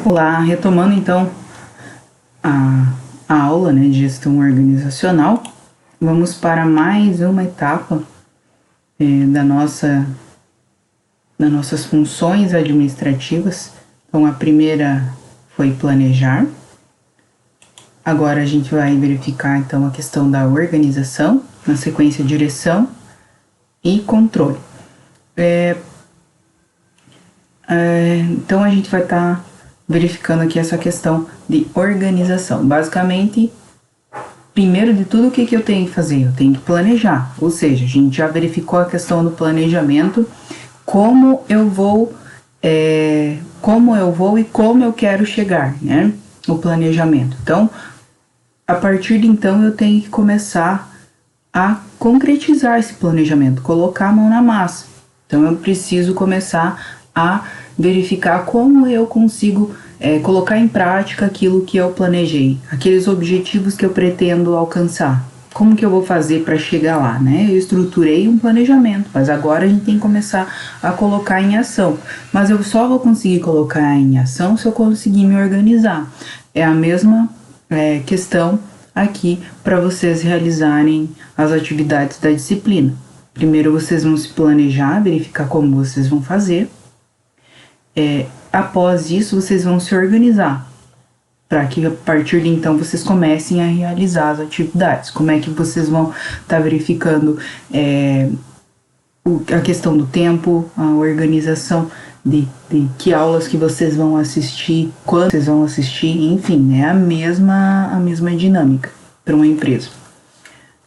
Olá, retomando então a aula, de gestão organizacional, vamos para mais uma etapa das nossas funções administrativas. Então, a primeira foi planejar. Agora a gente vai verificar então a questão da organização, na sequência direção e controle. Então a gente vai estar verificando aqui essa questão de organização. Basicamente, primeiro de tudo, o que eu tenho que fazer? Eu tenho que planejar, ou seja, a gente já verificou a questão do planejamento, como eu vou e como eu quero chegar, né? O planejamento. Então, a partir de então, eu tenho que começar a concretizar esse planejamento, colocar a mão na massa. Então, eu preciso começar a verificar como eu consigo colocar em prática aquilo que eu planejei, aqueles objetivos que eu pretendo alcançar. Como que eu vou fazer para chegar lá, né? Eu estruturei um planejamento, mas agora a gente tem que começar a colocar em ação. Mas eu só vou conseguir colocar em ação se eu conseguir me organizar. É a mesma questão aqui para vocês realizarem as atividades da disciplina. Primeiro vocês vão se planejar, verificar como vocês vão fazer. Após isso, vocês vão se organizar para que a partir de então vocês comecem a realizar as atividades. Como é que vocês vão estar verificando a questão do tempo, a organização de que aulas que vocês vão assistir, quando vocês vão assistir, enfim, é a mesma dinâmica para uma empresa.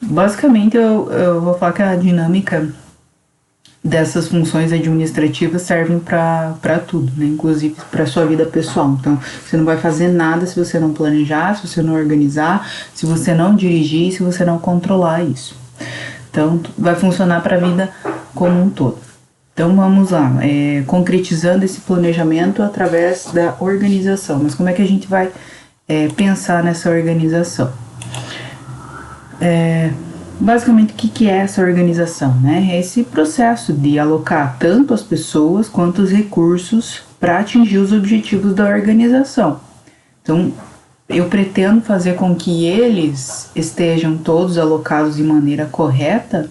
Basicamente, eu vou falar que a dinâmica dessas funções administrativas servem para tudo, né? Inclusive para sua vida pessoal. Então, você não vai fazer nada se você não planejar, se você não organizar, se você não dirigir, se você não controlar isso. Então, vai funcionar para a vida como um todo. Então, vamos lá, concretizando esse planejamento através da organização. Mas como é que a gente vai pensar nessa organização? Basicamente, o que é essa organização, né? É esse processo de alocar tanto as pessoas quanto os recursos para atingir os objetivos da organização. Então, eu pretendo fazer com que eles estejam todos alocados de maneira correta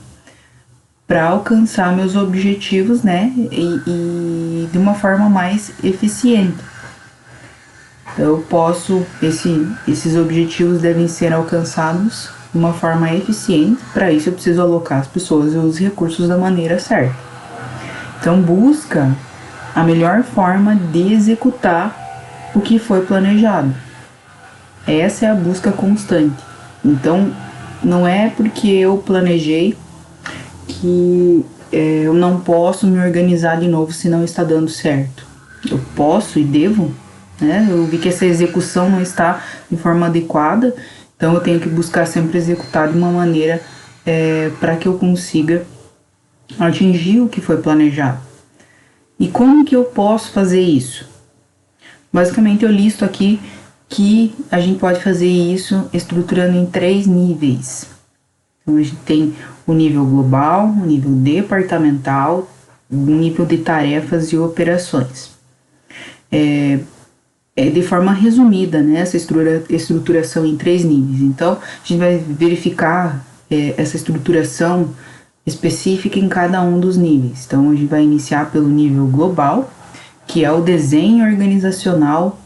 para alcançar meus objetivos, né? E de uma forma mais eficiente. Então, esses objetivos devem ser alcançados de uma forma eficiente. Para isso eu preciso alocar as pessoas e os recursos da maneira certa. Então busca a melhor forma de executar o que foi planejado. Essa é a busca constante. Então não é porque eu planejei que eu não posso me organizar de novo se não está dando certo. Eu posso e devo, né? Eu vi que essa execução não está de forma adequada. Então eu tenho que buscar sempre executar de uma maneira para que eu consiga atingir o que foi planejado. E como que eu posso fazer isso? Basicamente eu listo aqui que a gente pode fazer isso estruturando em 3 níveis. Então a gente tem o nível global, o nível departamental, o nível de tarefas e operações. De forma resumida, né, essa estruturação em 3 níveis. Então, a gente vai verificar essa estruturação específica em cada um dos níveis. Então, a gente vai iniciar pelo nível global, que é o desenho organizacional,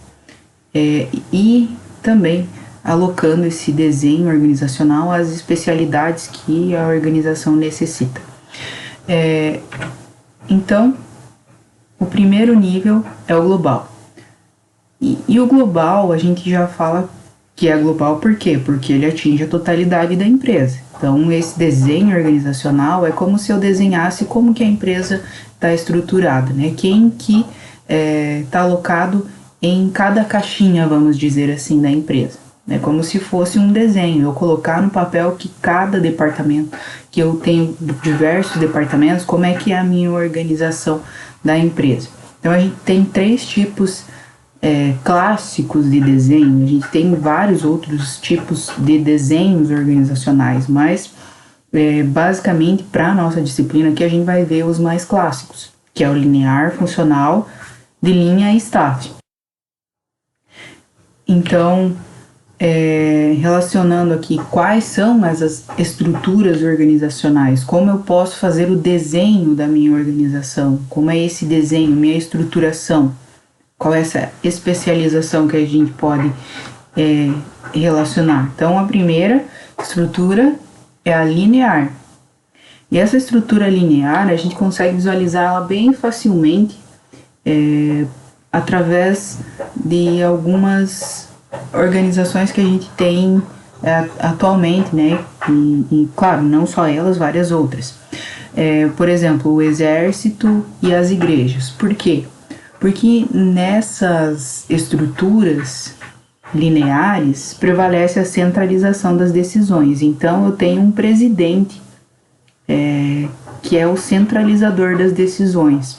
e também alocando esse desenho organizacional às especialidades que a organização necessita. Então, o primeiro nível é o global. E o global, a gente já fala que é global por quê? Porque ele atinge a totalidade da empresa. Então, esse desenho organizacional é como se eu desenhasse como que a empresa está estruturada, né? Quem que está alocado em cada caixinha, vamos dizer assim, da empresa. É como se fosse um desenho, eu colocar no papel que cada departamento, que eu tenho diversos departamentos, como é que é a minha organização da empresa. Então, a gente tem 3 tipos clássicos de desenho. A gente tem vários outros tipos de desenhos organizacionais, mas basicamente para a nossa disciplina aqui a gente vai ver os mais clássicos, que é o linear, funcional, de linha e staff. Então, relacionando aqui quais são essas estruturas organizacionais, como eu posso fazer o desenho da minha organização, como é esse desenho, minha estruturação, qual é essa especialização que a gente pode relacionar. Então, a primeira estrutura é a linear. E essa estrutura linear, a gente consegue visualizar ela bem facilmente através de algumas organizações que a gente tem atualmente, né? E, claro, não só elas, várias outras. Por exemplo, o exército e as igrejas. Por quê? Porque nessas estruturas lineares prevalece a centralização das decisões. Então, eu tenho um presidente que é o centralizador das decisões.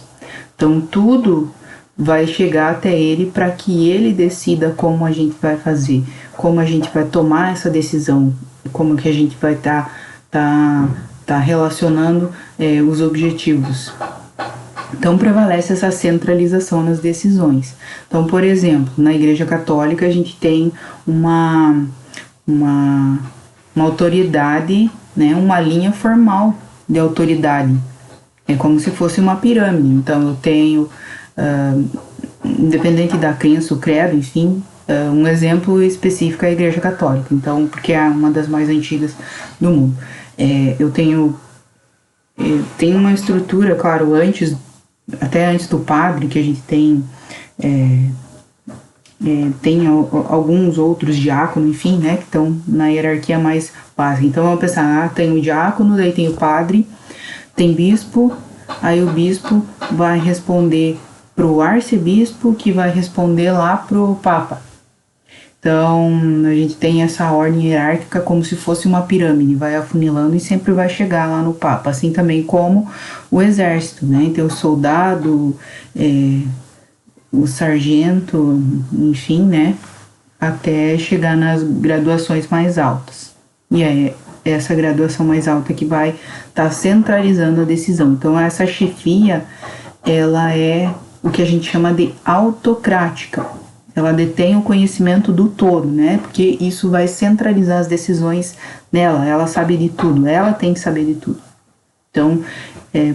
Então, tudo vai chegar até ele para que ele decida como a gente vai fazer, como a gente vai tomar essa decisão, como que a gente vai tá relacionando os objetivos. Então, prevalece essa centralização nas decisões. Então, por exemplo, na Igreja Católica, a gente tem uma autoridade, né, uma linha formal de autoridade. É como se fosse uma pirâmide. Então, eu tenho, independente da crença, o credo, enfim, um exemplo específico é a Igreja Católica. Então, porque é uma das mais antigas do mundo. Eu tenho uma estrutura, claro, até antes do padre, que a gente tem alguns outros diáconos, enfim, né, que estão na hierarquia mais básica. Então vamos pensar, tem o diácono, daí tem o padre, tem bispo, aí o bispo vai responder pro arcebispo, que vai responder lá pro papa. Então a gente tem essa ordem hierárquica como se fosse uma pirâmide, vai afunilando e sempre vai chegar lá no papa, assim também como o exército, né? Então o soldado, o sargento, enfim, né, até chegar nas graduações mais altas. E é essa graduação mais alta que vai estar centralizando a decisão. Então, essa chefia, ela é o que a gente chama de autocrática. Ela detém o conhecimento do todo, né, porque isso vai centralizar as decisões nela. Ela sabe de tudo, ela tem que saber de tudo. Então,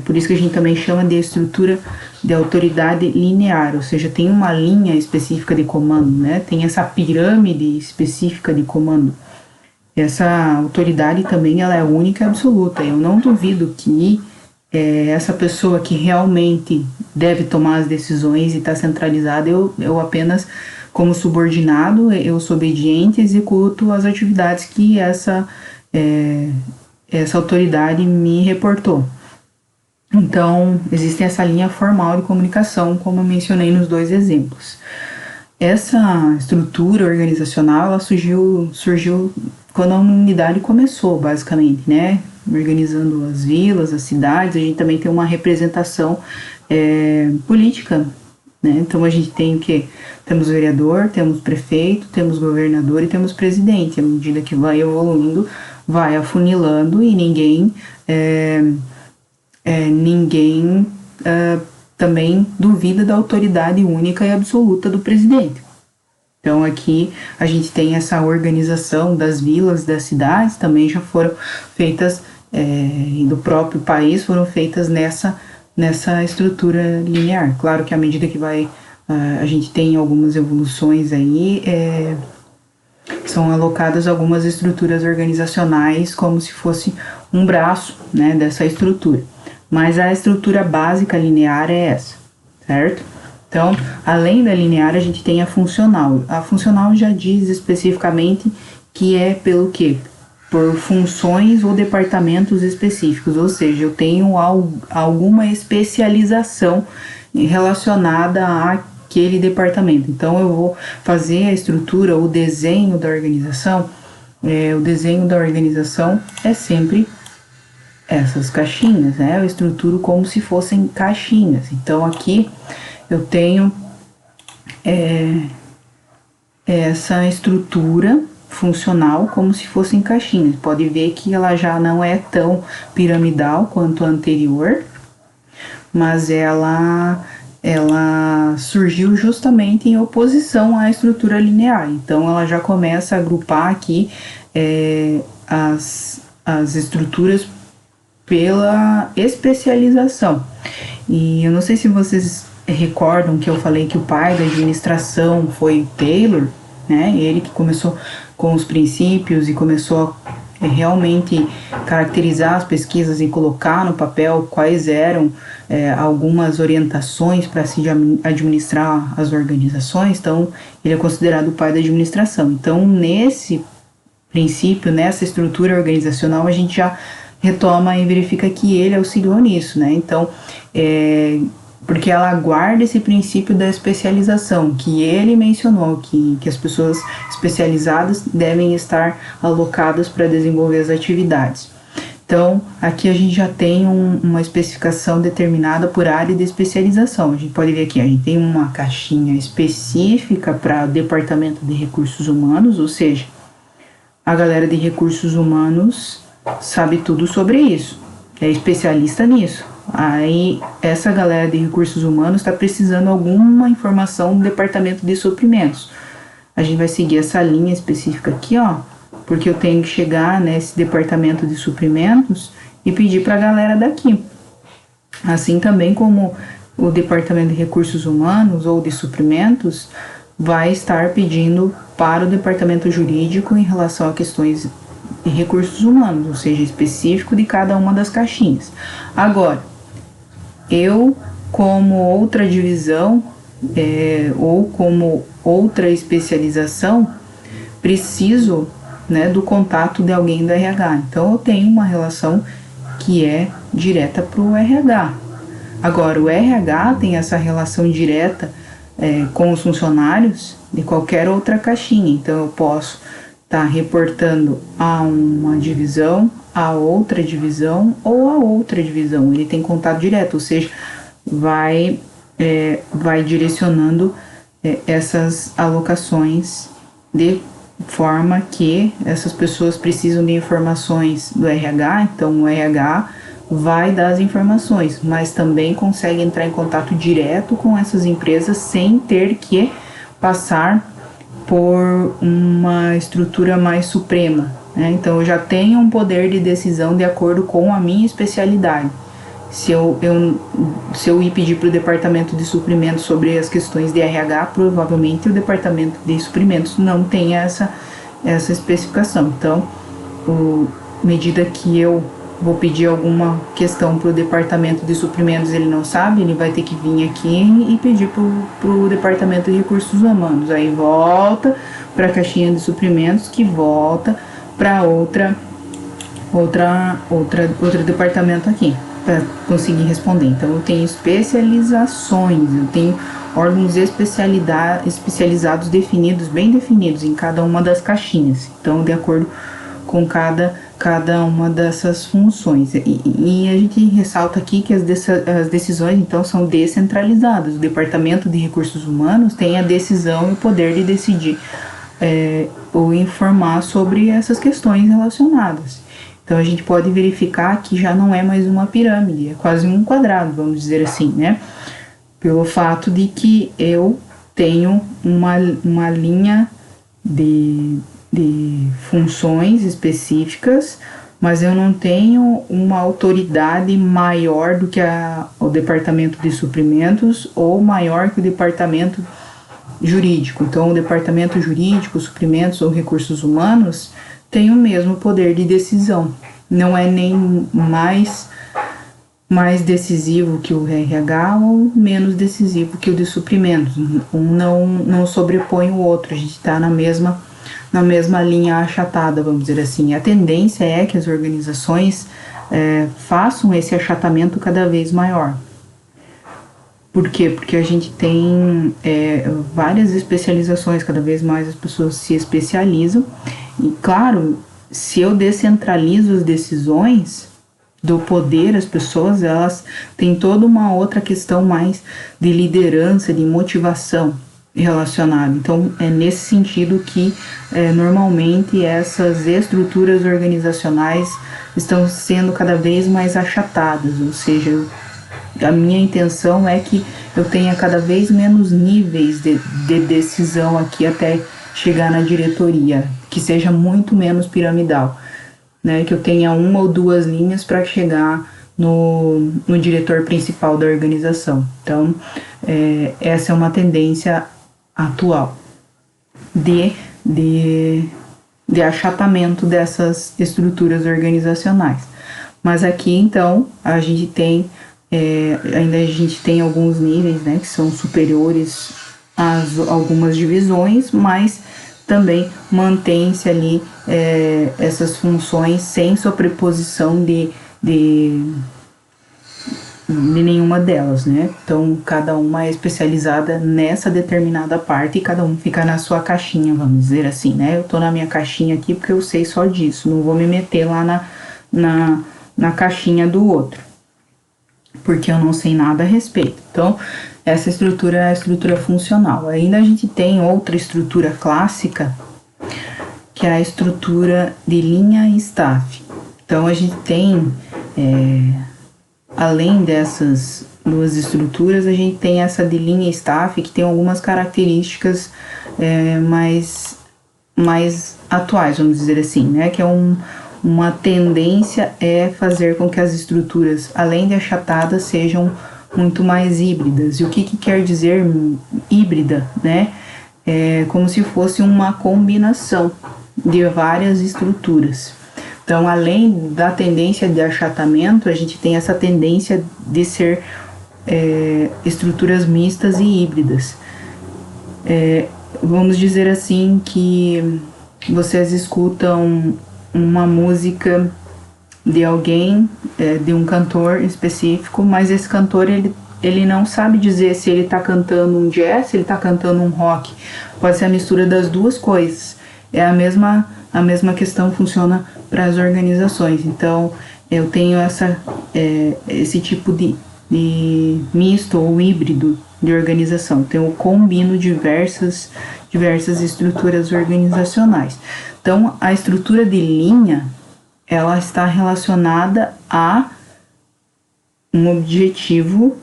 por isso que a gente também chama de estrutura de autoridade linear, ou seja, tem uma linha específica de comando, né? Tem essa pirâmide específica de comando. Essa autoridade também ela é única e absoluta. Eu não duvido que essa pessoa que realmente deve tomar as decisões e está centralizada, eu apenas, como subordinado, eu sou obediente e executo as atividades que essa autoridade me reportou. Então, existe essa linha formal de comunicação, como eu mencionei nos dois exemplos. Essa estrutura organizacional, ela surgiu quando a humanidade começou, basicamente, né? Organizando as vilas, as cidades, a gente também tem uma representação política, né? Então, a gente tem o quê? Temos vereador, temos prefeito, temos governador e temos presidente. À medida que vai evoluindo, vai afunilando e ninguém também duvida da autoridade única e absoluta do presidente. Então aqui a gente tem essa organização das vilas, das cidades, também já foram feitas, e do próprio país foram feitas nessa estrutura linear. Claro que à medida que a gente tem algumas evoluções aí, são alocadas algumas estruturas organizacionais como se fosse um braço, né, dessa estrutura. Mas a estrutura básica linear é essa, certo? Então, além da linear, a gente tem a funcional. A funcional já diz especificamente que é pelo quê? Por funções ou departamentos específicos, ou seja, eu tenho alguma especialização relacionada àquele departamento. Então, eu vou fazer a estrutura, o desenho da organização. O desenho da organização é sempre essas caixinhas, né? Eu estruturo como se fossem caixinhas. Então aqui eu tenho essa estrutura funcional como se fossem caixinhas. Pode ver que ela já não é tão piramidal quanto a anterior, mas ela ela surgiu justamente em oposição à estrutura linear. Então, ela já começa a agrupar aqui as estruturas pela especialização. E eu não sei se vocês recordam que eu falei que o pai da administração foi Taylor, né? Ele que começou com os princípios e começou a realmente caracterizar as pesquisas e colocar no papel quais eram algumas orientações para se administrar as organizações. Então, ele é considerado o pai da administração. Então, nesse princípio, nessa estrutura organizacional, a gente já retoma e verifica que ele auxiliou nisso, né? Então, porque ela guarda esse princípio da especialização, que ele mencionou, que as pessoas especializadas devem estar alocadas para desenvolver as atividades. Então, aqui a gente já tem uma especificação determinada por área de especialização. A gente pode ver aqui, a gente tem uma caixinha específica para o Departamento de Recursos Humanos, ou seja, a galera de recursos humanos sabe tudo sobre isso, é especialista nisso. Aí essa galera de recursos humanos está precisando alguma informação do departamento de suprimentos. A gente vai seguir essa linha específica aqui, ó, porque eu tenho que chegar nesse departamento de suprimentos e pedir para a galera daqui. Assim também como o departamento de recursos humanos ou de suprimentos vai estar pedindo para o departamento jurídico em relação a questões de recursos humanos, ou seja, específico de cada uma das caixinhas. Agora, eu, como outra divisão ou como outra especialização, preciso, né, do contato de alguém do RH. Então, eu tenho uma relação que é direta para o RH. Agora, o RH tem essa relação direta com os funcionários de qualquer outra caixinha. Então, eu posso estar reportando a uma divisão, a outra divisão ou a outra divisão. Ele tem contato direto, ou seja, vai direcionando essas alocações de forma que essas pessoas precisam de informações do RH, então o RH vai dar as informações, mas também consegue entrar em contato direto com essas empresas sem ter que passar por uma estrutura mais suprema, né? Então eu já tenho um poder de decisão de acordo com a minha especialidade. Se eu ir pedir para o departamento de suprimentos sobre as questões de RH, provavelmente o departamento de suprimentos não tem essa especificação. Então, à medida que eu vou pedir alguma questão para o departamento de suprimentos, ele não sabe, ele vai ter que vir aqui e pedir para o departamento de recursos humanos. Aí volta para a caixinha de suprimentos, que volta para outro departamento aqui, para conseguir responder. Então, eu tenho especializações, eu tenho órgãos especializados definidos, bem definidos em cada uma das caixinhas. Então, de acordo com cada uma dessas funções. E a gente ressalta aqui que as decisões, então, são descentralizadas. O Departamento de Recursos Humanos tem a decisão e o poder de decidir ou informar sobre essas questões relacionadas. Então, a gente pode verificar que já não é mais uma pirâmide, é quase um quadrado, vamos dizer assim, né? Pelo fato de que eu tenho uma linha de funções específicas, mas eu não tenho uma autoridade maior do que o departamento de suprimentos ou maior que o departamento jurídico. Então, o departamento jurídico, suprimentos ou recursos humanos tem o mesmo poder de decisão. Não é nem mais decisivo que o RH ou menos decisivo que o de suprimentos. Um não sobrepõe o outro. A gente está na mesma linha achatada, vamos dizer assim. A tendência é que as organizações façam esse achatamento cada vez maior. Por quê? Porque a gente tem várias especializações, cada vez mais as pessoas se especializam. E, claro, se eu descentralizo as decisões do poder, as pessoas, elas têm toda uma outra questão mais de liderança, de motivação relacionada. Então, é nesse sentido que normalmente essas estruturas organizacionais estão sendo cada vez mais achatadas, ou seja, a minha intenção é que eu tenha cada vez menos níveis de decisão aqui até chegar na diretoria, que seja muito menos piramidal, né? Que eu tenha uma ou duas linhas para chegar no diretor principal da organização. Então, essa é uma tendência atual de achatamento dessas estruturas organizacionais. Mas aqui, então, a gente tem ainda a gente tem alguns níveis, né, que são superiores a algumas divisões, mas também mantém-se ali essas funções sem sobreposição de nenhuma delas, né? Então, cada uma é especializada nessa determinada parte e cada um fica na sua caixinha, vamos dizer assim, né? Eu tô na minha caixinha aqui porque eu sei só disso, não vou me meter lá na caixinha do outro, porque eu não sei nada a respeito. Então, essa estrutura é a estrutura funcional. Ainda a gente tem outra estrutura clássica, que é a estrutura de linha e staff. Então, a gente tem, além dessas duas estruturas, a gente tem essa de linha e staff, que tem algumas características mais atuais, vamos dizer assim, né? Que é uma tendência fazer com que as estruturas, além de achatadas, sejam muito mais híbridas. E o que quer dizer híbrida, né? É como se fosse uma combinação de várias estruturas. Então, além da tendência de achatamento, a gente tem essa tendência de ser estruturas mistas e híbridas. Vamos dizer assim que vocês escutam uma música de alguém, de um cantor específico, mas esse cantor ele não sabe dizer se ele está cantando um jazz, se ele está cantando um rock. Pode ser a mistura das duas coisas. A mesma questão funciona para as organizações. Então, eu tenho esse tipo de misto ou híbrido de organização. Então, eu combino diversas estruturas organizacionais. Então, a estrutura de linha, ela está relacionada a um objetivo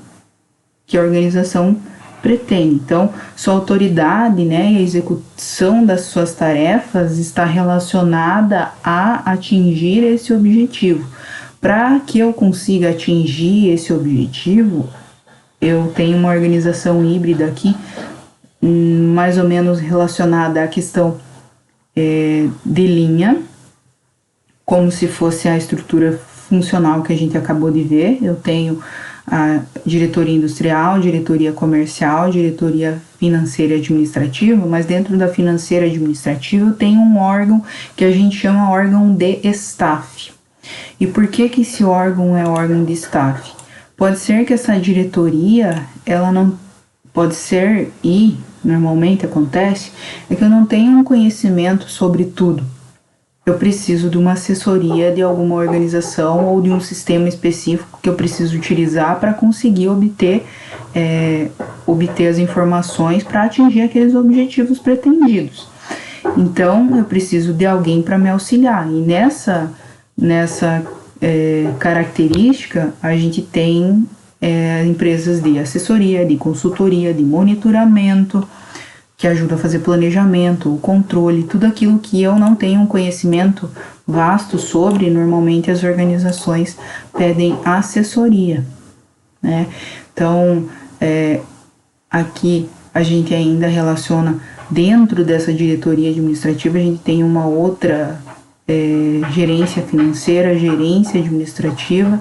que a organização pretende. Então, sua autoridade, né, e a execução das suas tarefas está relacionada a atingir esse objetivo. Para que eu consiga atingir esse objetivo, eu tenho uma organização híbrida aqui, mais ou menos relacionada à questão de linha, como se fosse a estrutura funcional que a gente acabou de ver. Eu tenho a diretoria industrial, diretoria comercial, diretoria financeira e administrativa, mas dentro da financeira e administrativa eu tenho um órgão que a gente chama órgão de staff. E por que esse órgão é órgão de staff? Pode ser que essa diretoria, ela não pode ser, e normalmente acontece, é que eu não tenho um conhecimento sobre tudo. Eu preciso de uma assessoria de alguma organização ou de um sistema específico que eu preciso utilizar para conseguir obter as informações para atingir aqueles objetivos pretendidos. Então, eu preciso de alguém para me auxiliar. E nessa característica, a gente tem empresas de assessoria, de consultoria, de monitoramento, que ajuda a fazer planejamento, o controle, tudo aquilo que eu não tenho um conhecimento vasto sobre. Normalmente as organizações pedem assessoria, né? Então, aqui a gente ainda relaciona, dentro dessa diretoria administrativa, a gente tem uma outra gerência financeira, gerência administrativa,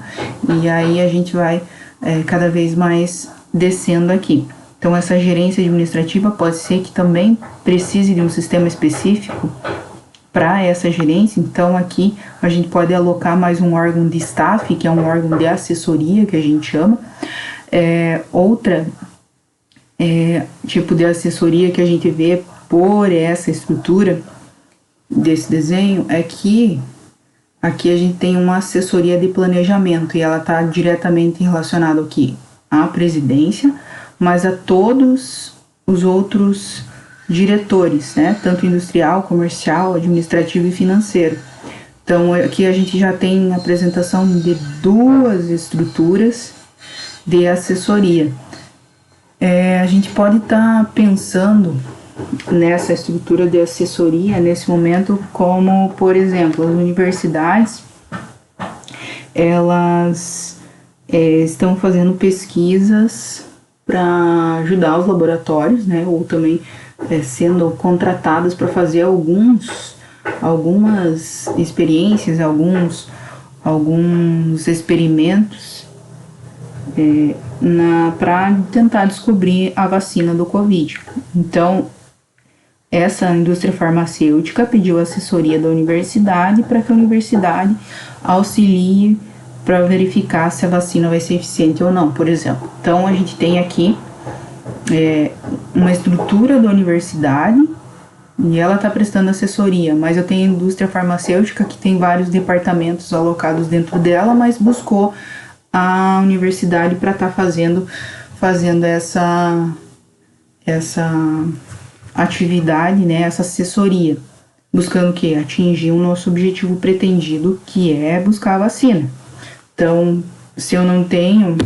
e aí a gente vai cada vez mais descendo aqui. Então, essa gerência administrativa pode ser que também precise de um sistema específico para essa gerência. Então, aqui a gente pode alocar mais um órgão de staff, que é um órgão de assessoria, que a gente chama. Outra tipo de assessoria que a gente vê por essa estrutura desse desenho é que aqui a gente tem uma assessoria de planejamento, e ela está diretamente relacionada ao que? À presidência, mas a todos os outros diretores, né? Tanto industrial, comercial, administrativo e financeiro. Então, aqui a gente já tem a apresentação de duas estruturas de assessoria. A gente pode estar pensando nessa estrutura de assessoria nesse momento como, por exemplo, as universidades, elas estão fazendo pesquisas para ajudar os laboratórios, né, ou também sendo contratadas para fazer algumas experiências, alguns experimentos para tentar descobrir a vacina do Covid. Então, essa indústria farmacêutica pediu assessoria da universidade para que a universidade auxilie para verificar se a vacina vai ser eficiente ou não, por exemplo. Então, a gente tem aqui uma estrutura da universidade e ela está prestando assessoria, mas eu tenho a indústria farmacêutica que tem vários departamentos alocados dentro dela, mas buscou a universidade para estar fazendo essa atividade, né, essa assessoria, buscando o quê? Atingir o nosso objetivo pretendido, que é buscar a vacina. Então, se eu não tenho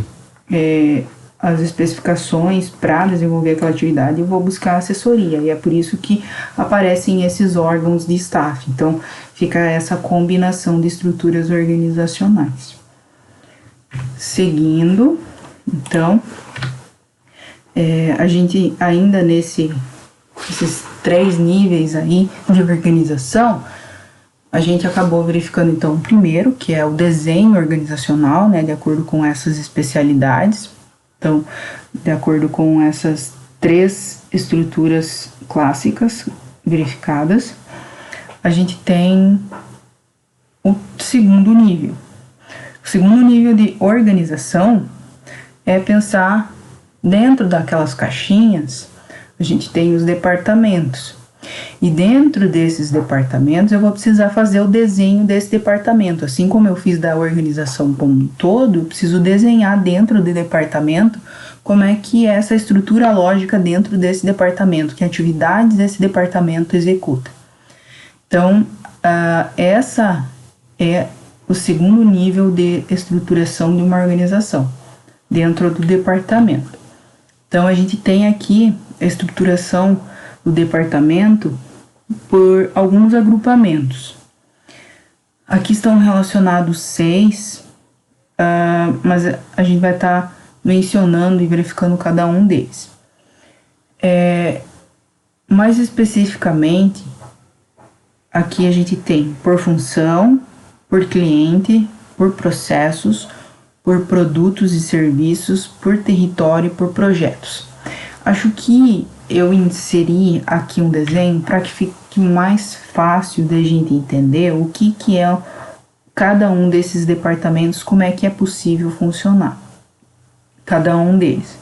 as especificações para desenvolver aquela atividade, eu vou buscar assessoria, e é por isso que aparecem esses órgãos de staff. Então, fica essa combinação de estruturas organizacionais. Seguindo, então, a gente ainda esses 3 níveis aí de organização, a gente acabou verificando então o primeiro, que é o desenho organizacional, né, de acordo com essas especialidades. Então, de acordo com essas 3 estruturas clássicas verificadas, a gente tem o segundo nível. O segundo nível de organização é pensar dentro daquelas caixinhas. A gente tem os departamentos, e dentro desses departamentos eu vou precisar fazer o desenho desse departamento. Assim como eu fiz da organização como um todo, eu preciso desenhar dentro do departamento como é que é essa estrutura lógica dentro desse departamento, que atividades esse departamento executa. Então, essa é o segundo nível de estruturação de uma organização, dentro do departamento. Então, a gente tem aqui a estruturação do departamento por alguns agrupamentos. Aqui estão relacionados 6, mas a gente vai estar mencionando e verificando cada um deles. Mais especificamente, aqui a gente tem por função, por cliente, por processos, por produtos e serviços, por território e por projetos. Acho que eu inseri aqui um desenho para que fique mais fácil da gente entender o que é cada um desses departamentos, como é que é possível funcionar cada um deles.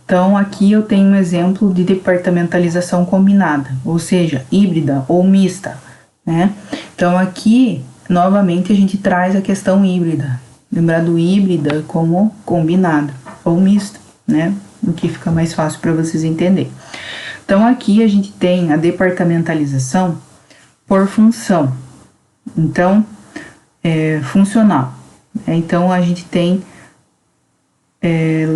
Então, aqui eu tenho um exemplo de departamentalização combinada, ou seja, híbrida ou mista, né? Então, aqui, novamente, a gente traz a questão híbrida. Lembrar do híbrida como combinada ou mista, né? O que fica mais fácil para vocês entenderem. Então, aqui a gente tem a departamentalização por função. Então, funcional. Então, a gente tem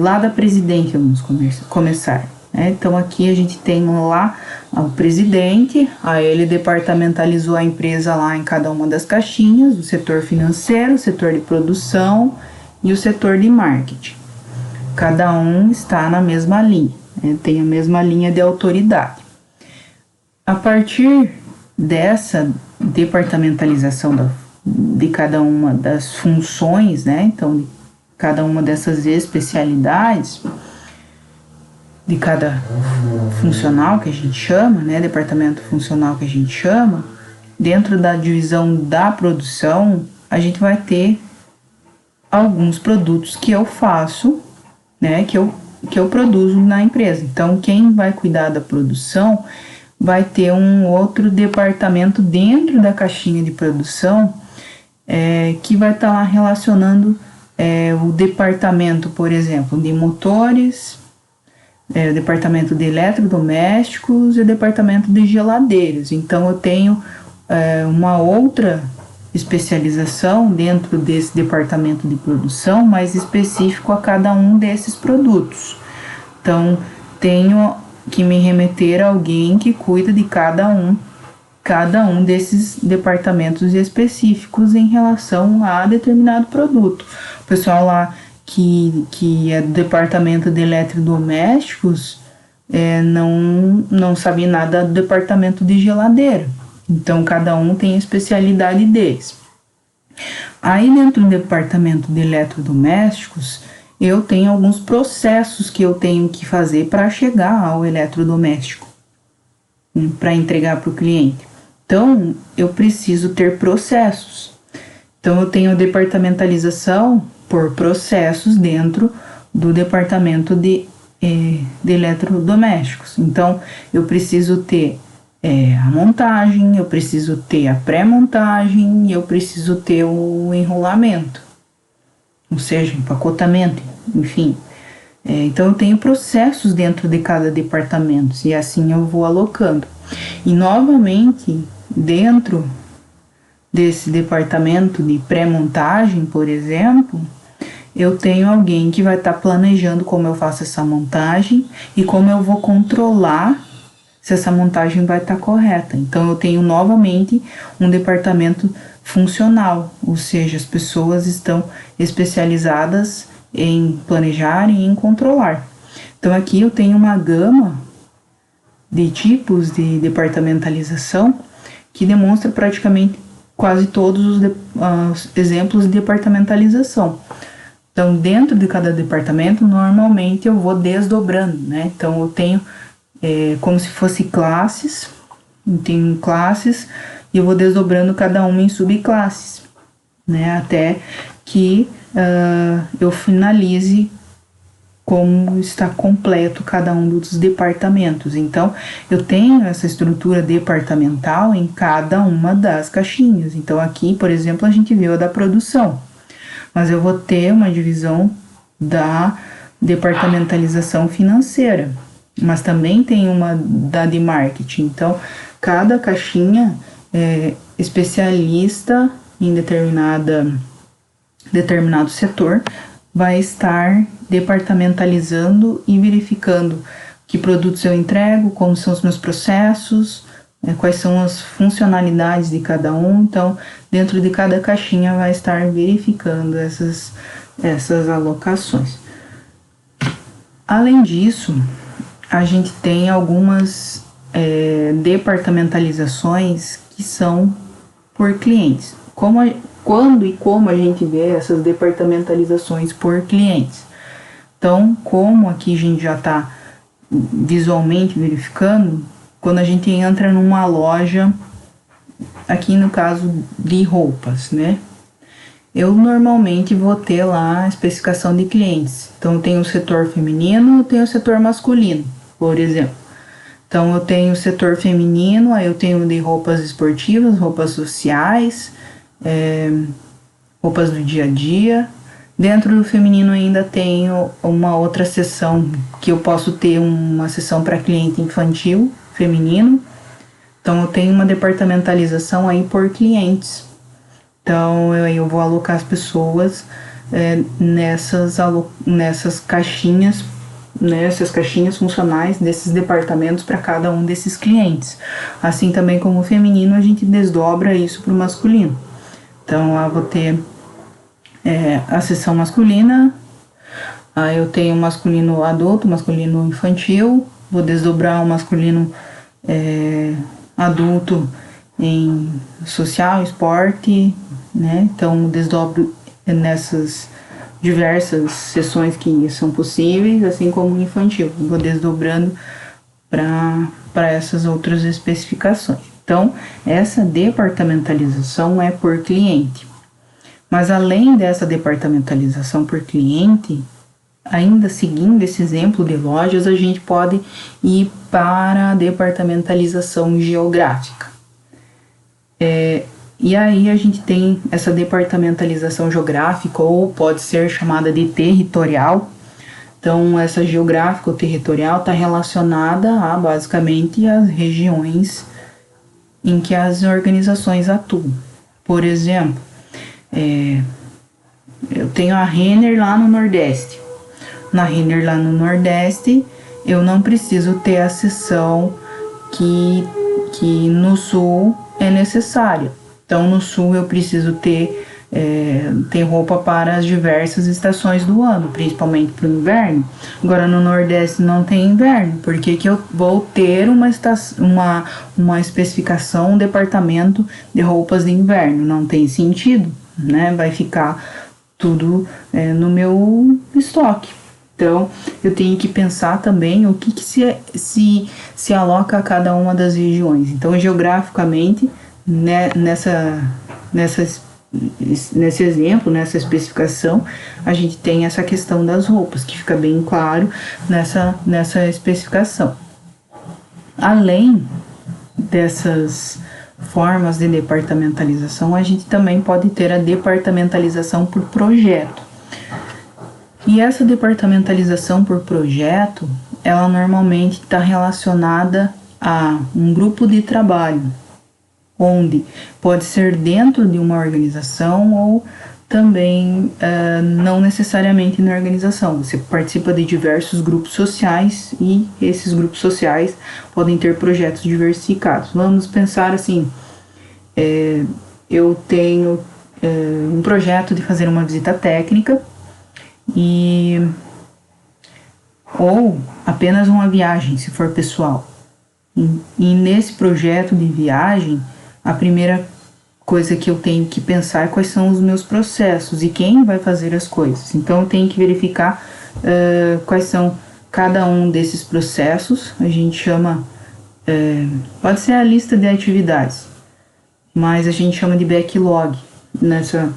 lá da presidente, vamos começar. Né? Então, aqui a gente tem lá o presidente, aí ele departamentalizou a empresa lá em cada uma das caixinhas, o setor financeiro, o setor de produção e o setor de marketing. Cada um está na mesma linha, né? Tem a mesma linha de autoridade. A partir dessa departamentalização de cada uma das funções, né? Então, de cada uma dessas especialidades, de cada funcional que a gente chama, né? Departamento funcional que a gente chama, dentro da divisão da produção, a gente vai ter alguns produtos que eu faço, né, que eu produzo na empresa. Então, quem vai cuidar da produção vai ter um outro departamento dentro da caixinha de produção que vai estar lá relacionando o departamento, por exemplo, de motores, o departamento de eletrodomésticos e o departamento de geladeiras. Então, eu tenho uma outra especialização dentro desse departamento de produção mais específico a cada um desses produtos. Então, tenho que me remeter a alguém que cuida de cada um desses departamentos específicos em relação a determinado produto. O pessoal lá que é do departamento de eletrodomésticos não sabe nada do departamento de geladeira. Então, cada um tem a especialidade deles. Aí, dentro do departamento de eletrodomésticos, eu tenho alguns processos que eu tenho que fazer para chegar ao eletrodoméstico, para entregar para o cliente. Então, eu preciso ter processos. Então, eu tenho departamentalização por processos dentro do departamento de eletrodomésticos. Então, eu preciso ter a montagem, eu preciso ter a pré-montagem, eu preciso ter o enrolamento, ou seja, empacotamento, enfim. Então, eu tenho processos dentro de cada departamento e assim eu vou alocando. E, novamente, dentro desse departamento de pré-montagem, por exemplo, eu tenho alguém que vai estar planejando como eu faço essa montagem e como eu vou controlar se essa montagem vai estar correta. Então, eu tenho novamente um departamento funcional, ou seja, as pessoas estão especializadas em planejar e em controlar. Então, aqui eu tenho uma gama de tipos de departamentalização que demonstra praticamente quase todos os exemplos de departamentalização. Então, dentro de cada departamento, normalmente eu vou desdobrando, né? Então, eu tenho como se fosse classes, eu tenho classes e eu vou desdobrando cada uma em subclasses, né? Até que eu finalize como está completo cada um dos departamentos. Então, eu tenho essa estrutura departamental em cada uma das caixinhas. Então, aqui, por exemplo, a gente viu a da produção, mas eu vou ter uma divisão da departamentalização financeira, mas também tem uma da de marketing. Então, cada caixinha é especialista em determinado setor, vai estar departamentalizando e verificando que produtos eu entrego, como são os meus processos, quais são as funcionalidades de cada um. Então, dentro de cada caixinha vai estar verificando essas alocações. Além disso, a gente tem algumas departamentalizações que são por clientes. Quando e como a gente vê essas departamentalizações por clientes? Então, como aqui a gente já está visualmente verificando, quando a gente entra numa loja, aqui no caso de roupas, né? Eu normalmente vou ter lá a especificação de clientes. Então, eu tenho o setor feminino, eu tenho o setor masculino, por exemplo. Então, eu tenho o setor feminino, aí eu tenho de roupas esportivas, roupas sociais, roupas do dia a dia. Dentro do feminino ainda tenho uma outra seção que eu posso ter uma seção para cliente infantil, feminino. Então, eu tenho uma departamentalização aí por clientes. Então, eu vou alocar as pessoas nessas caixinhas, essas caixinhas funcionais desses departamentos para cada um desses clientes. Assim também como o feminino, a gente desdobra isso para o masculino. Então, lá vou ter a seção masculina, aí eu tenho masculino adulto, masculino infantil, vou desdobrar o masculino adulto em social, esporte, né? Então, desdobro nessas diversas seções que são possíveis, assim como infantil. Vou desdobrando para essas outras especificações. Então, essa departamentalização é por cliente. Mas além dessa departamentalização por cliente, ainda seguindo esse exemplo de lojas, a gente pode ir para a departamentalização geográfica. E aí a gente tem essa departamentalização geográfica, ou pode ser chamada de territorial. Então, essa geográfica ou territorial está relacionada a, basicamente, as regiões em que as organizações atuam. Por exemplo, eu tenho a Renner lá no Nordeste. Na Renner lá no Nordeste, eu não preciso ter a seção que no Sul é necessária. Então, no Sul eu preciso ter roupa para as diversas estações do ano, principalmente para o inverno. Agora, no Nordeste não tem inverno. Por que eu vou ter uma especificação, um departamento de roupas de inverno? Não tem sentido, né? Vai ficar tudo no meu estoque. Então, eu tenho que pensar também o que se aloca a cada uma das regiões. Então, geograficamente, né, nesse exemplo, nessa especificação, a gente tem essa questão das roupas, que fica bem claro nessa especificação. Além dessas formas de departamentalização, a gente também pode ter a departamentalização por projeto. E essa departamentalização por projeto, ela normalmente está relacionada a um grupo de trabalho, onde pode ser dentro de uma organização ou também não necessariamente na organização. Você participa de diversos grupos sociais e esses grupos sociais podem ter projetos diversificados. Vamos pensar assim, eu tenho um projeto de fazer uma visita técnica ou apenas uma viagem, se for pessoal. E nesse projeto de viagem, a primeira coisa que eu tenho que pensar é quais são os meus processos e quem vai fazer as coisas. Então, eu tenho que verificar quais são cada um desses processos. A gente chama, pode ser a lista de atividades, mas a gente chama de backlog nessa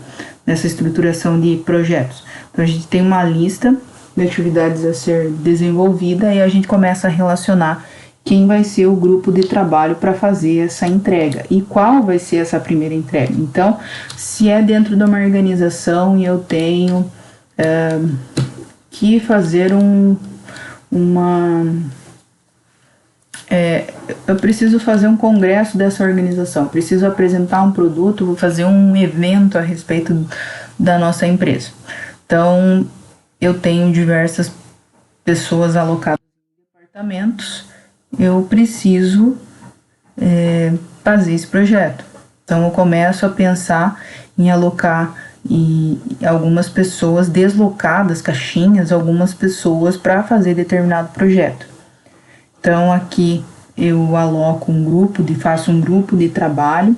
estruturação de projetos. Então, a gente tem uma lista de atividades a ser desenvolvida e a gente começa a relacionar quem vai ser o grupo de trabalho para fazer essa entrega e qual vai ser essa primeira entrega. Então, se é dentro de uma organização e eu tenho que fazer eu preciso fazer um congresso dessa organização, preciso apresentar um produto, vou fazer um evento a respeito da nossa empresa. Então, eu tenho diversas pessoas alocadas em departamentos, eu preciso fazer esse projeto. Então, eu começo a pensar em alocar algumas pessoas deslocadas, caixinhas, algumas pessoas para fazer determinado projeto. Então, aqui eu aloco faço um grupo de trabalho,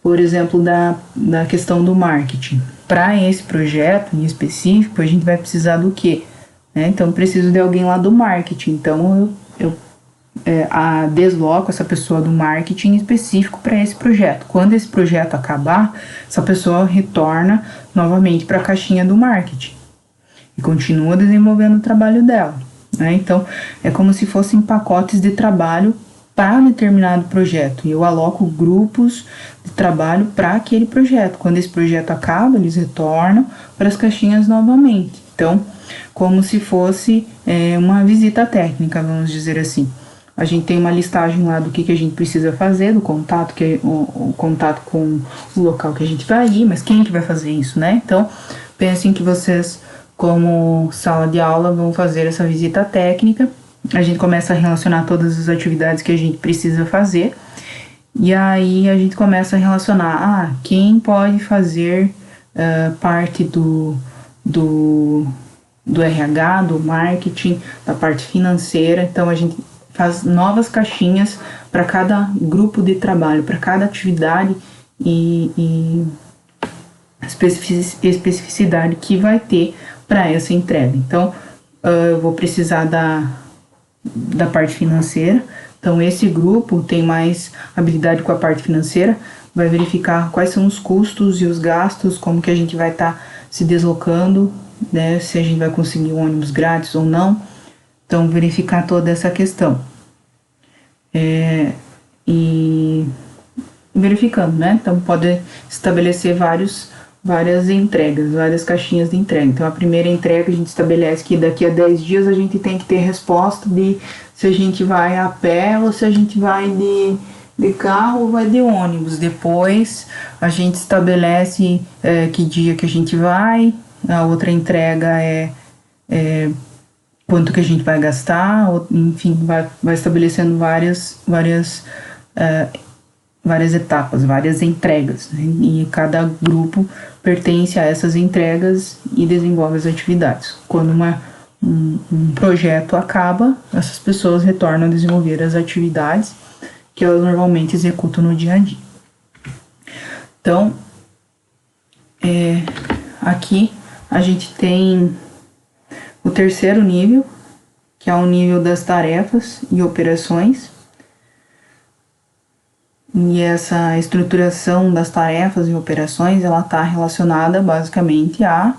por exemplo, da questão do marketing. Para esse projeto em específico, a gente vai precisar do quê? Então, eu preciso de alguém lá do marketing. Então, eu desloco essa pessoa do marketing específico para esse projeto. Quando esse projeto acabar, essa pessoa retorna novamente para a caixinha do marketing e continua desenvolvendo o trabalho dela. Então, é como se fossem pacotes de trabalho para determinado projeto, e eu aloco grupos de trabalho para aquele projeto. Quando esse projeto acaba, eles retornam para as caixinhas novamente. Então, como se fosse uma visita técnica, vamos dizer assim. A gente tem uma listagem lá do que a gente precisa fazer, do contato, que é o contato com o local que a gente vai ir, mas quem que vai fazer isso, né? Então, pensem que vocês, como sala de aula, vão fazer essa visita técnica. A gente começa a relacionar todas as atividades que a gente precisa fazer. E aí a gente começa a relacionar, quem pode fazer parte do RH, do marketing, da parte financeira. Então a gente faz novas caixinhas para cada grupo de trabalho, para cada atividade e especificidade que vai ter para essa entrega. Então, eu vou precisar da parte financeira. Então, esse grupo tem mais habilidade com a parte financeira, vai verificar quais são os custos e os gastos, como que a gente vai estar se deslocando, né, se a gente vai conseguir um ônibus grátis ou não. Então, verificar toda essa questão. E verificando, né? Então, pode estabelecer várias entregas, várias caixinhas de entrega. Então, a primeira entrega a gente estabelece que daqui a 10 dias a gente tem que ter resposta de se a gente vai a pé ou se a gente vai de carro ou vai de ônibus. Depois a gente estabelece que dia que a gente vai, a outra entrega é quanto que a gente vai gastar, enfim, vai estabelecendo várias etapas, várias entregas, né? E cada grupo pertence a essas entregas e desenvolve as atividades. Quando um projeto acaba, essas pessoas retornam a desenvolver as atividades que elas normalmente executam no dia a dia. Então, aqui a gente tem o terceiro nível, que é o nível das tarefas e operações. E essa estruturação das tarefas e operações, ela está relacionada basicamente a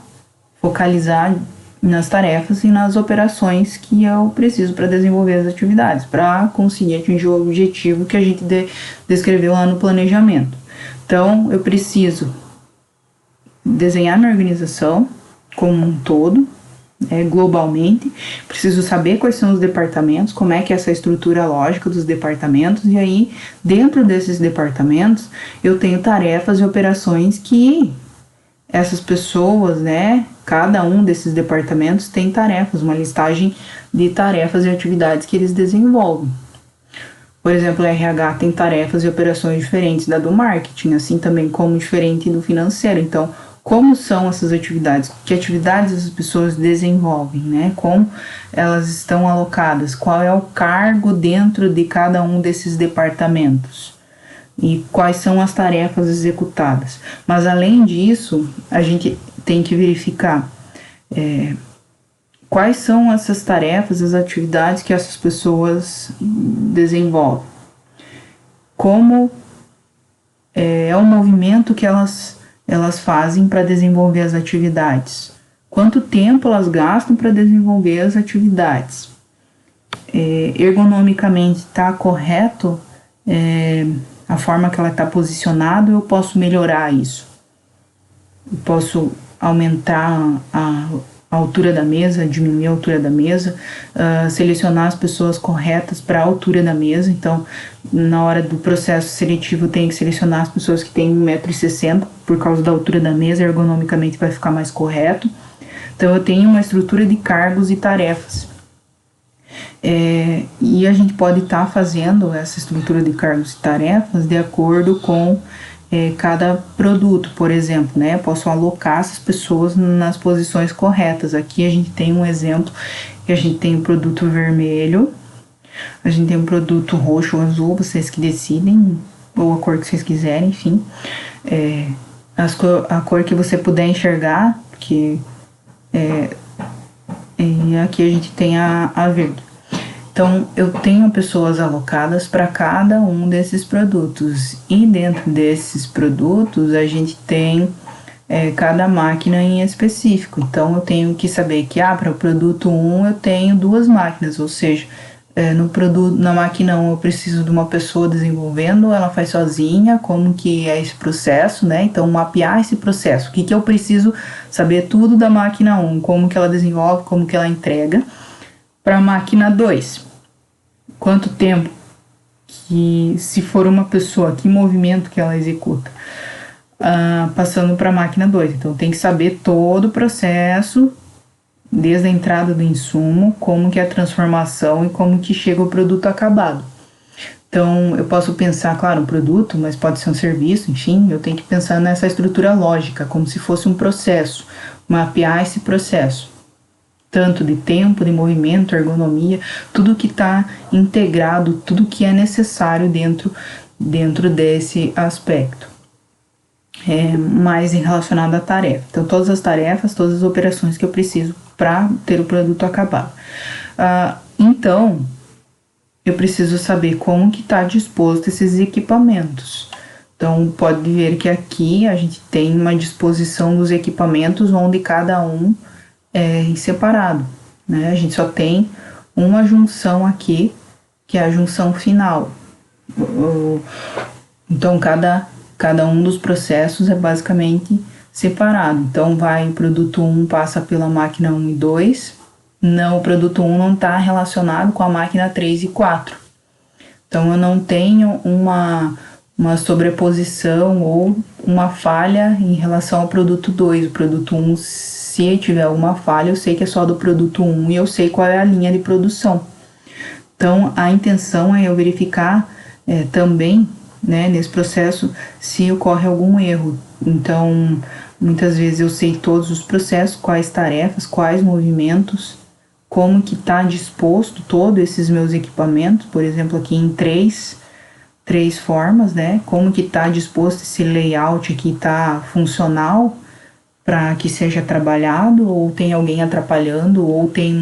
focalizar nas tarefas e nas operações que eu preciso para desenvolver as atividades, para conseguir atingir o objetivo que a gente descreveu lá no planejamento. Então, eu preciso desenhar minha organização como um todo, globalmente, preciso saber quais são os departamentos, como é que é essa estrutura lógica dos departamentos, e aí, dentro desses departamentos, eu tenho tarefas e operações que essas pessoas, né, cada um desses departamentos tem tarefas, uma listagem de tarefas e atividades que eles desenvolvem. Por exemplo, o RH tem tarefas e operações diferentes da do marketing, assim também como diferente do financeiro. Então, como são essas atividades? Que atividades as pessoas desenvolvem, né? Como elas estão alocadas? Qual é o cargo dentro de cada um desses departamentos? E quais são as tarefas executadas? Mas, além disso, a gente tem que verificar quais são essas tarefas, as atividades que essas pessoas desenvolvem. Como é o movimento que elas fazem para desenvolver as atividades. Quanto tempo elas gastam para desenvolver as atividades. Ergonomicamente está correto a forma que ela está posicionada, eu posso melhorar isso. Eu posso aumentar a altura da mesa, diminuir a altura da mesa, selecionar as pessoas corretas para a altura da mesa. Então, na hora do processo seletivo, eu tenho que selecionar as pessoas que têm 1,60 m, por causa da altura da mesa, ergonomicamente vai ficar mais correto. Então, eu tenho uma estrutura de cargos e tarefas. E a gente pode estar fazendo essa estrutura de cargos e tarefas de acordo com cada produto, por exemplo, né? Eu posso alocar essas pessoas nas posições corretas. Aqui a gente tem um exemplo que a gente tem um produto vermelho, a gente tem um produto roxo ou azul, vocês que decidem, ou a cor que vocês quiserem, enfim. A cor que você puder enxergar, e aqui a gente tem a verde. Então, eu tenho pessoas alocadas para cada um desses produtos. E dentro desses produtos, a gente tem cada máquina em específico. Então, eu tenho que saber que, para o produto 1, eu tenho 2 máquinas. Ou seja, na máquina 1, eu preciso de uma pessoa desenvolvendo, ela faz sozinha, como que é esse processo, né? Então, mapear esse processo. O que eu preciso saber tudo da máquina 1, como que ela desenvolve, como que ela entrega. Para a máquina 2, quanto tempo que, se for uma pessoa, que movimento que ela executa, passando para a máquina 2. Então, tem que saber todo o processo, desde a entrada do insumo, como que é a transformação e como que chega o produto acabado. Então, eu posso pensar, claro, um produto, mas pode ser um serviço, enfim, eu tenho que pensar nessa estrutura lógica, como se fosse um processo, mapear esse processo. Tanto de tempo, de movimento, ergonomia, tudo que está integrado, tudo que é necessário dentro desse aspecto. Mais relacionado à tarefa. Então, todas as tarefas, todas as operações que eu preciso para ter o produto acabado. Então, eu preciso saber como que está disposto esses equipamentos. Então, pode ver que aqui a gente tem uma disposição dos equipamentos onde cada um em separado, né? A gente só tem uma junção aqui, que é a junção final. Então, cada um dos processos é basicamente separado. Então, o produto 1 passa pela máquina 1 e 2. Não, o produto 1 não está relacionado com a máquina 3 e 4. Então eu não tenho uma sobreposição ou uma falha em relação ao produto 2. O produto 1, se eu tiver alguma falha, eu sei que é só do produto 1 e eu sei qual é a linha de produção. Então a intenção é eu verificar também, né, nesse processo, se ocorre algum erro. Então muitas vezes eu sei todos os processos, quais tarefas, quais movimentos, como que está disposto todos esses meus equipamentos, por exemplo, aqui em três formas, né? Como que está disposto esse layout aqui, está funcional para que seja trabalhado, ou tem alguém atrapalhando, ou tem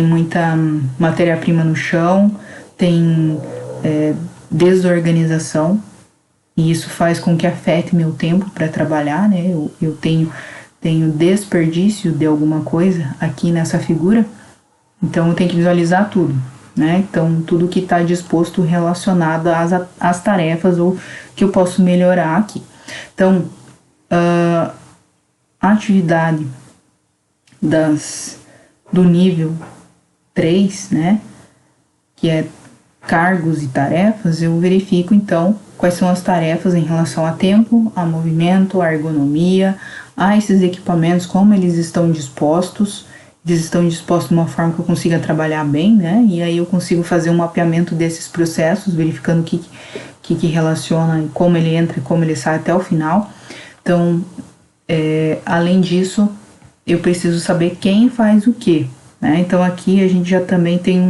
muita matéria-prima no chão, tem desorganização, e isso faz com que afete meu tempo para trabalhar, né? Eu tenho desperdício de alguma coisa aqui nessa figura, então eu tenho que visualizar tudo, né? Então tudo que está disposto relacionado às tarefas ou que eu posso melhorar aqui. Então a atividade do nível 3, né, que é cargos e tarefas, eu verifico então quais são as tarefas em relação a tempo, a movimento, a ergonomia, a esses equipamentos, como eles estão dispostos. Eles estão dispostos de uma forma que eu consiga trabalhar bem, né? E aí eu consigo fazer um mapeamento desses processos, verificando o que relaciona, como ele entra e como ele sai até o final. Então, além disso, eu preciso saber quem faz o quê, né? Então aqui a gente já também tem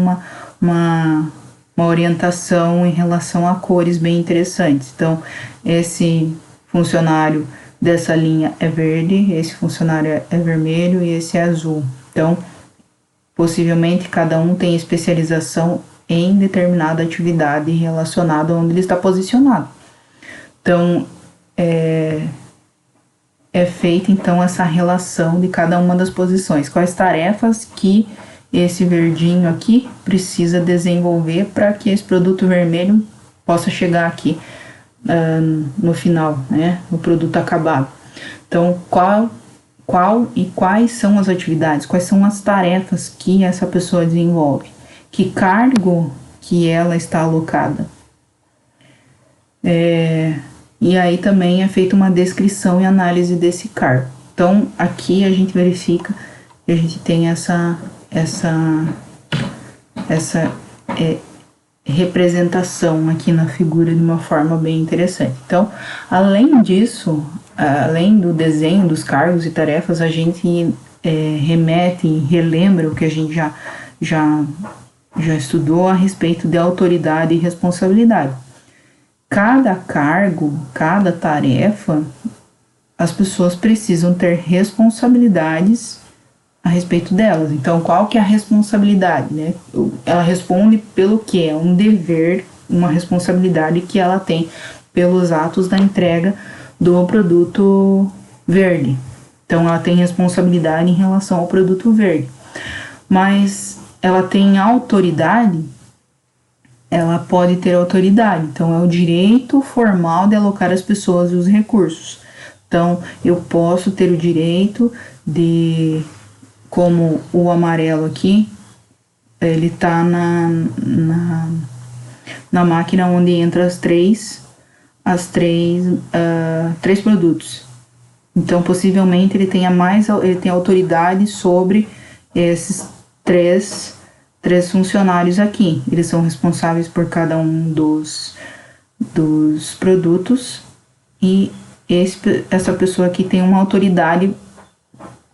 uma orientação em relação a cores bem interessantes. Então, esse funcionário dessa linha é verde, esse funcionário é vermelho e esse é azul. Então, possivelmente cada um tem especialização em determinada atividade relacionada a onde ele está posicionado. Então, é feita então essa relação de cada uma das posições, quais tarefas que esse verdinho aqui precisa desenvolver para que esse produto vermelho possa chegar aqui no final, né, no produto acabado. Então, qual e quais são as atividades, quais são as tarefas que essa pessoa desenvolve, que cargo que ela está alocada. E aí também é feita uma descrição e análise desse cargo. Então, aqui a gente verifica que a gente tem essa representação aqui na figura de uma forma bem interessante. Então, além disso, além do desenho dos cargos e tarefas, a gente remete e relembra o que a gente já estudou a respeito de autoridade e responsabilidade. Cada cargo, cada tarefa, as pessoas precisam ter responsabilidades a respeito delas. Então, qual que é a responsabilidade, né? Ela responde pelo que? É um dever, uma responsabilidade que ela tem pelos atos da entrega do produto verde. Então, ela tem responsabilidade em relação ao produto verde. Mas ela tem autoridade? Ela pode ter autoridade. Então, é o direito formal de alocar as pessoas e os recursos. Então, eu posso ter o direito de, como o amarelo aqui, ele está na máquina onde entra três produtos. Então, possivelmente, ele tem autoridade sobre esses três funcionários aqui. Eles são responsáveis por cada um dos produtos e essa pessoa aqui tem uma autoridade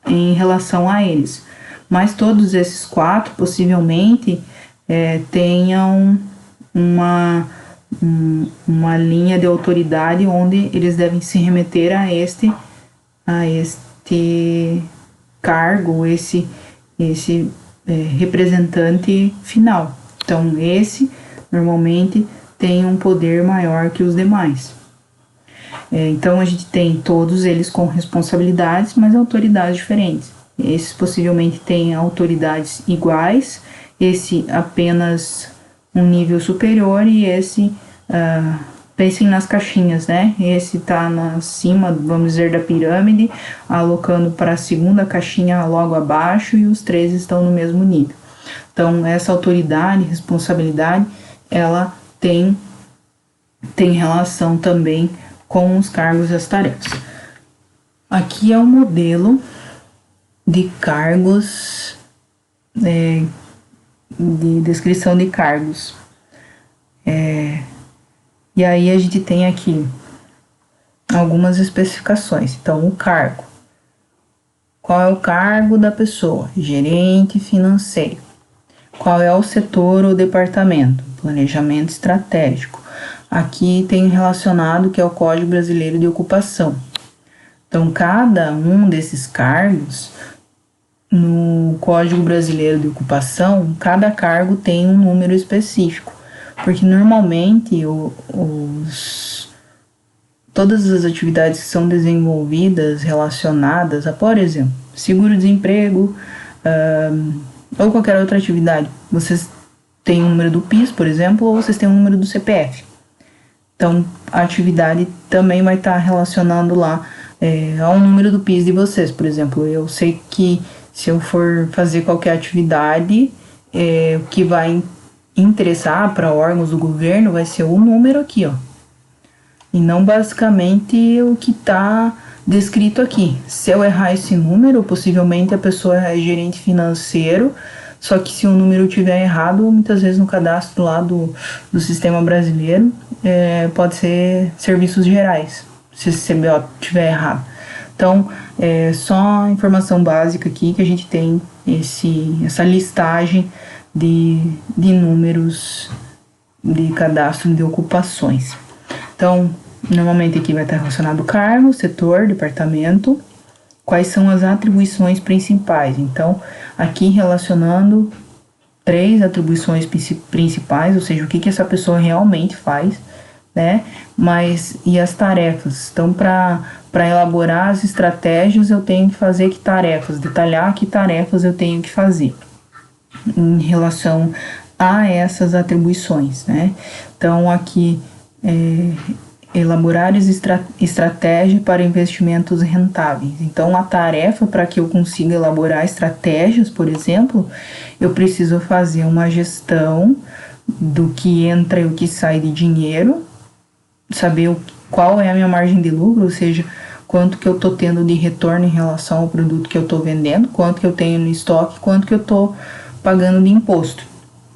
em relação a eles. Mas todos esses 4 possivelmente tenham uma linha de autoridade onde eles devem se remeter a este cargo, esse representante final. Então, esse normalmente tem um poder maior que os demais. Então, a gente tem todos eles com responsabilidades, mas autoridades diferentes. Esses possivelmente têm autoridades iguais, esse apenas um nível superior e esse, pensem nas caixinhas, né? Esse está acima, vamos dizer, da pirâmide, alocando para a segunda caixinha logo abaixo e os 3 estão no mesmo nível. Então, essa autoridade, responsabilidade, ela tem relação também com os cargos e as tarefas. Aqui é um modelo de cargos, de descrição de cargos. E aí a gente tem aqui algumas especificações. Então, o cargo. Qual é o cargo da pessoa? Gerente financeiro. Qual é o setor ou departamento? Planejamento estratégico. Aqui tem relacionado que é o Código Brasileiro de Ocupação. Então, cada um desses cargos, no Código Brasileiro de Ocupação, cada cargo tem um número específico, porque normalmente todas as atividades que são desenvolvidas relacionadas a, por exemplo, seguro-desemprego, ou qualquer outra atividade, vocês têm um número do PIS, por exemplo, ou vocês têm um número do CPF. Então, a atividade também vai estar relacionando lá ao número do PIS de vocês. Por exemplo, eu sei que se eu for fazer qualquer atividade, o que vai interessar para órgãos do governo vai ser o número aqui, ó. E não basicamente o que está descrito aqui. Se eu errar esse número, possivelmente a pessoa é gerente financeiro, só que se o número estiver errado, muitas vezes no cadastro lá do sistema brasileiro, pode ser serviços gerais, se esse CBO estiver errado. Então, só informação básica aqui que a gente tem essa listagem de números de cadastro de ocupações. Então, normalmente aqui vai estar relacionado cargo, setor, departamento, quais são as atribuições principais. Então, aqui relacionando 3 atribuições principais, ou seja, o que essa pessoa realmente faz, né? E as tarefas. Então, para elaborar as estratégias, eu tenho que fazer que tarefas, detalhar que tarefas eu tenho que fazer em relação a essas atribuições, né? Então, aqui elaborar estratégia para investimentos rentáveis. Então, a tarefa para que eu consiga elaborar estratégias, por exemplo, eu preciso fazer uma gestão do que entra e o que sai de dinheiro, saber qual é a minha margem de lucro, ou seja, quanto que eu estou tendo de retorno em relação ao produto que eu estou vendendo, quanto que eu tenho no estoque, quanto que eu estou pagando de imposto.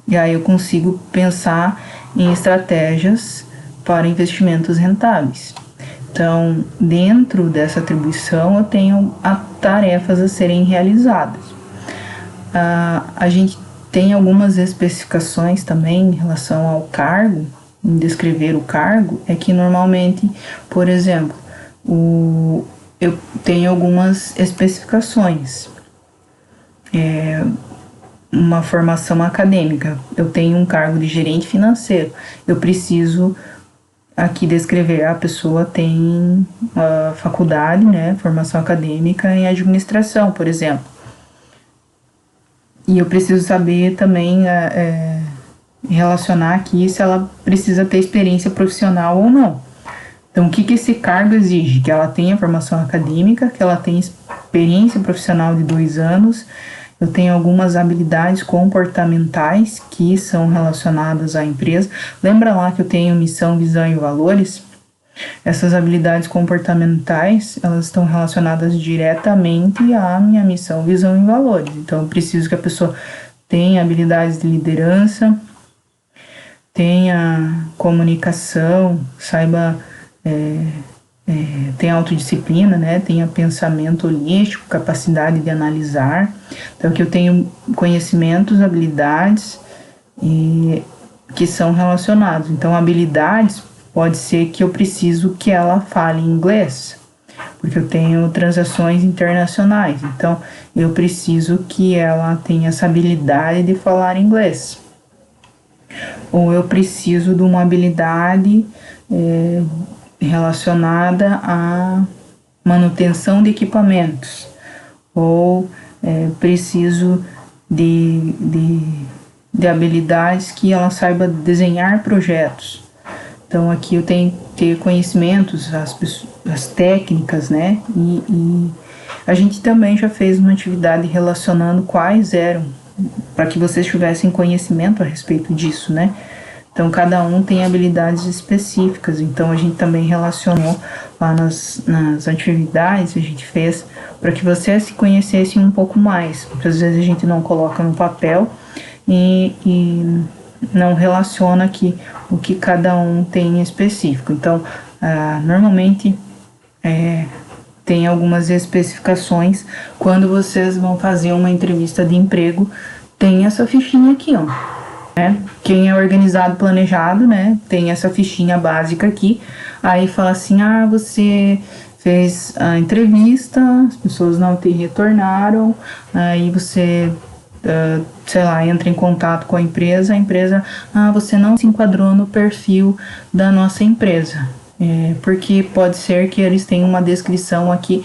E aí eu consigo pensar em estratégias para investimentos rentáveis. Então, dentro dessa atribuição, eu tenho tarefas a serem realizadas. A gente tem algumas especificações também em relação ao cargo, em descrever o cargo, é que normalmente, por exemplo, eu tenho algumas especificações. Uma formação acadêmica, eu tenho um cargo de gerente financeiro, eu preciso aqui descrever, a pessoa tem a faculdade, né, formação acadêmica em administração, por exemplo. E eu preciso saber também relacionar aqui se ela precisa ter experiência profissional ou não. Então, o que esse cargo exige? Que ela tenha formação acadêmica, que ela tenha experiência profissional de 2 anos, eu tenho algumas habilidades comportamentais que são relacionadas à empresa. Lembra lá que eu tenho missão, visão e valores? Essas habilidades comportamentais, elas estão relacionadas diretamente à minha missão, visão e valores. Então, eu preciso que a pessoa tenha habilidades de liderança, tenha comunicação, saiba, tenha autodisciplina, né? Tenha pensamento holístico, capacidade de analisar. Então, que eu tenho conhecimentos, habilidades que são relacionados. Então, habilidades pode ser que eu preciso que ela fale inglês, porque eu tenho transações internacionais. Então, eu preciso que ela tenha essa habilidade de falar inglês. Ou eu preciso de uma habilidade relacionada à manutenção de equipamentos. Ou preciso de habilidades que ela saiba desenhar projetos. Então, aqui eu tenho que ter conhecimentos, as técnicas, né? E a gente também já fez uma atividade relacionando quais eram para que vocês tivessem conhecimento a respeito disso, né? Então, cada um tem habilidades específicas. Então, a gente também relacionou lá nas atividades que a gente fez para que vocês se conhecessem um pouco mais. Muitas vezes a gente não coloca no papel e não relaciona aqui o que cada um tem em específico. Então, normalmente tem algumas especificações. Quando vocês vão fazer uma entrevista de emprego, tem essa fichinha aqui, ó. Quem é organizado, planejado, né, tem essa fichinha básica aqui. Aí fala assim, você fez a entrevista, as pessoas não te retornaram, aí você, sei lá, entra em contato com a empresa, você não se enquadrou no perfil da nossa empresa. Porque pode ser que eles tenham uma descrição aqui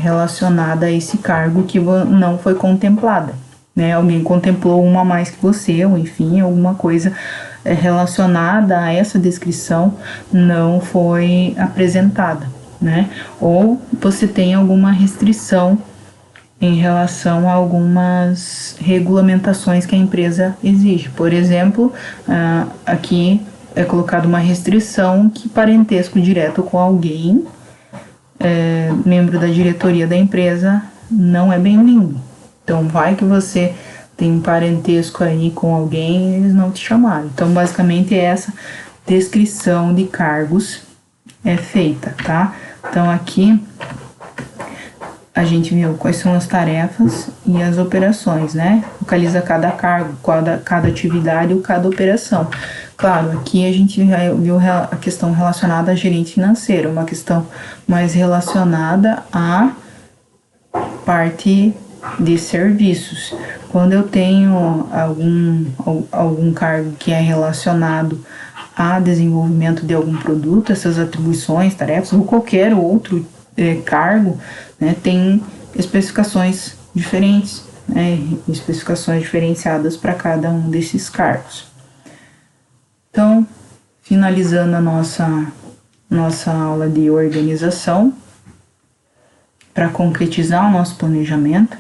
relacionada a esse cargo que não foi contemplada. Né? Alguém contemplou uma a mais que você, ou enfim, alguma coisa relacionada a essa descrição não foi apresentada, né? Ou você tem alguma restrição em relação a algumas regulamentações que a empresa exige. Por exemplo, aqui é colocada uma restrição que parentesco direto com alguém, membro da diretoria da empresa, não é bem-vindo. Então, vai que você tem um parentesco aí com alguém e eles não te chamaram. Então, basicamente, essa descrição de cargos é feita, tá? Então, aqui a gente viu quais são as tarefas e as operações, né? Localiza cada cargo, cada atividade ou cada operação. Claro, aqui a gente viu a questão relacionada a gerente financeiro, uma questão mais relacionada à parte de serviços. Quando eu tenho algum cargo que é relacionado a desenvolvimento de algum produto, essas atribuições, tarefas ou qualquer outro cargo, né, tem especificações diferentes, né, especificações diferenciadas para cada um desses cargos. Então, finalizando a nossa aula de organização, para concretizar o nosso planejamento,